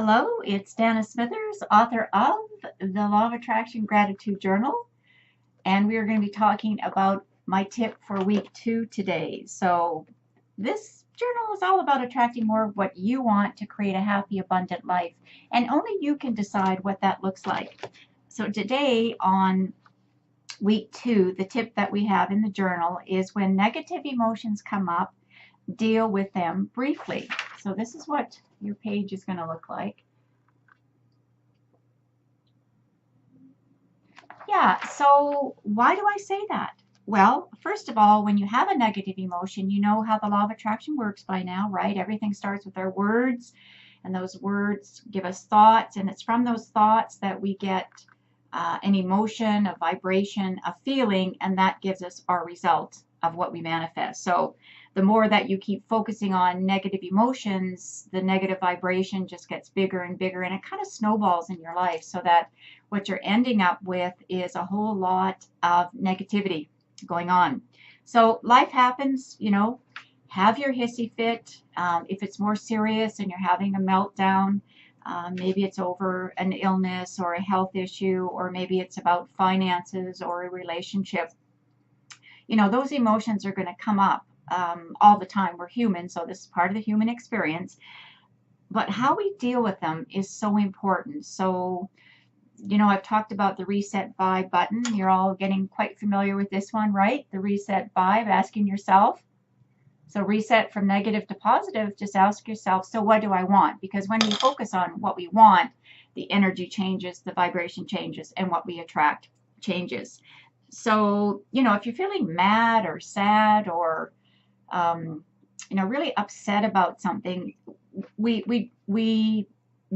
Hello, it's Dana Smithers, author of The Law of Attraction Gratitude Journal, and we are going to be talking about my tip for week 2 today. So, this journal is all about attracting more of what you want to create a happy, abundant life, and only you can decide what that looks like. So, today on week 2, the tip that we have in the journal is when negative emotions come up, deal with them briefly. So, this is what your page is going to look like. Yeah, so why do I say that? Well, first of all, when you have a negative emotion, you know how the law of attraction works by now, right? Everything starts with our words, and those words give us thoughts, and it's from those thoughts that we get an emotion, a vibration, a feeling, and that gives us our result of what we manifest. So the more that you keep focusing on negative emotions, the negative vibration just gets bigger and bigger, and it kind of snowballs in your life, so that what you're ending up with is a whole lot of negativity going on. So life happens, have your hissy fit. If it's more serious and you're having a meltdown, maybe it's over an illness or a health issue, or maybe it's about finances or a relationship. Those emotions are going to come up all the time. We're human, so this is part of the human experience. But how we deal with them is so important. So, I've talked about the reset vibe button. You're all getting quite familiar with this one, right? The reset vibe, asking yourself. So reset from negative to positive, just ask yourself, so what do I want? Because when we focus on what we want, the energy changes, the vibration changes, and what we attract changes. So, if you're feeling mad or sad or, really upset about something, we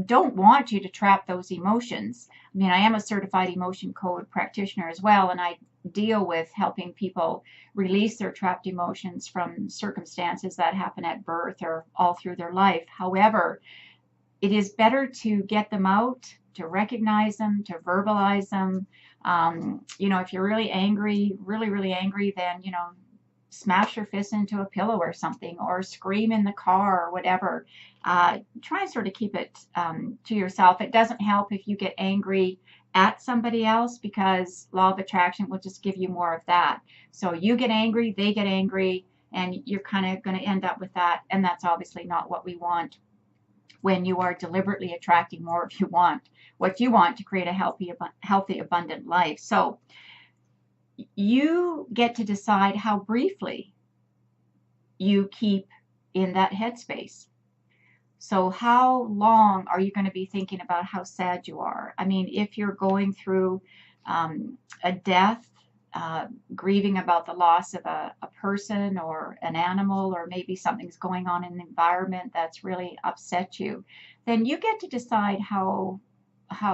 don't want you to trap those emotions. I mean, I am a certified emotion code practitioner as well, and I deal with helping people release their trapped emotions from circumstances that happen at birth or all through their life. However, it is better to get them out, to recognize them, to verbalize them. If you're really angry, really, really angry, then, smash your fist into a pillow or something, or scream in the car or whatever. Try and sort of keep it to yourself. It doesn't help if you get angry at somebody else, because law of attraction will just give you more of that. So you get angry, they get angry, and you're kind of going to end up with that. And that's obviously not what we want when you are deliberately attracting more of what you want to create a healthy, abundant life. So you get to decide how briefly you keep in that headspace. So how long are you going to be thinking about how sad you are? I mean, if you're going through a death, grieving about the loss of a person or an animal, or maybe something's going on in the environment that's really upset you, then you get to decide how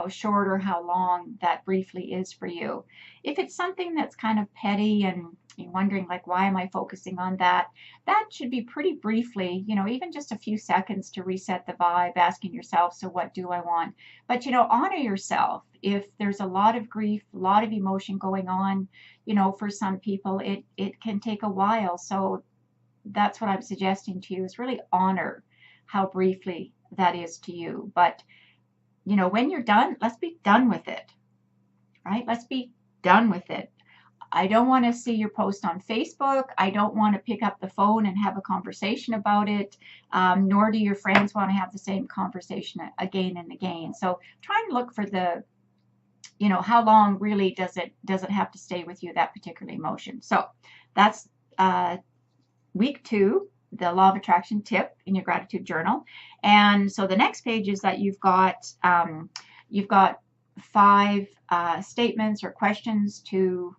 short or how long that briefly is for you. If it's something that's kind of petty and you're wondering, like, why am I focusing on that? That should be pretty briefly, even just a few seconds to reset the vibe, asking yourself, so what do I want? But, honor yourself. If there's a lot of grief, a lot of emotion going on, for some people, it can take a while. So that's what I'm suggesting to you, is really honor how briefly that is to you. But when you're done, let's be done with it, right? Let's be done with it. I don't want to see your post on Facebook. I don't want to pick up the phone and have a conversation about it, nor do your friends want to have the same conversation again and again. So try and look for how long really does it have to stay with you, that particular emotion. So that's week 2, the law of attraction tip in your gratitude journal. And so the next page is that you've got 5 statements or questions to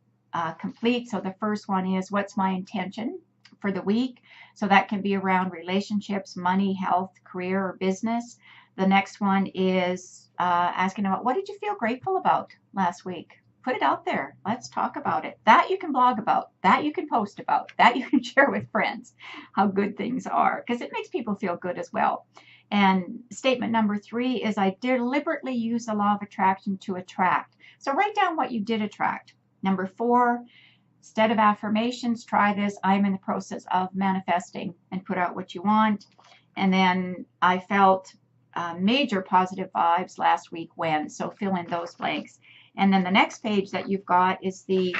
complete. So the first one is, what's my intention for the week? So that can be around relationships, money, health, career, or business. The next one is asking about, what did you feel grateful about last week? Put it out there. Let's talk about it. That you can blog about, that you can post about, that you can share with friends, how good things are, because it makes people feel good as well. And statement number 3 is, I deliberately use the law of attraction to attract. So write down what you did attract. Number 4, instead of affirmations, try this: I'm in the process of manifesting, and put out what you want. And then I felt major positive vibes last week when. So fill in those blanks. And then the next page that you've got is the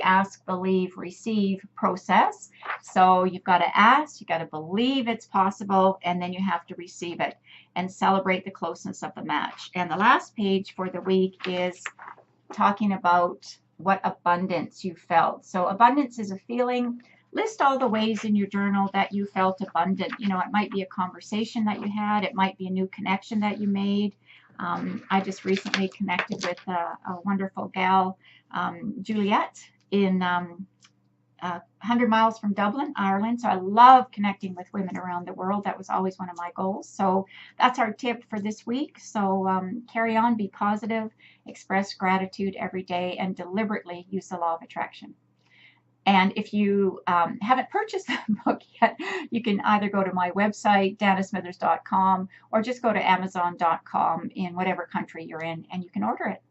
ask, believe, receive process. So you've got to ask, you've got to believe it's possible, and then you have to receive it and celebrate the closeness of the match. And the last page for the week is talking about what abundance you felt. So abundance is a feeling. List all the ways in your journal that you felt abundant. You know, it might be a conversation that you had. It might be a new connection that you made. I just recently connected with a wonderful gal, Juliet, in 100 miles from Dublin, Ireland. So I love connecting with women around the world. That was always one of my goals. So that's our tip for this week. So carry on, be positive, express gratitude every day, and deliberately use the law of attraction. And if you haven't purchased the book yet, you can either go to my website, danasmithers.com, or just go to amazon.com in whatever country you're in, and you can order it.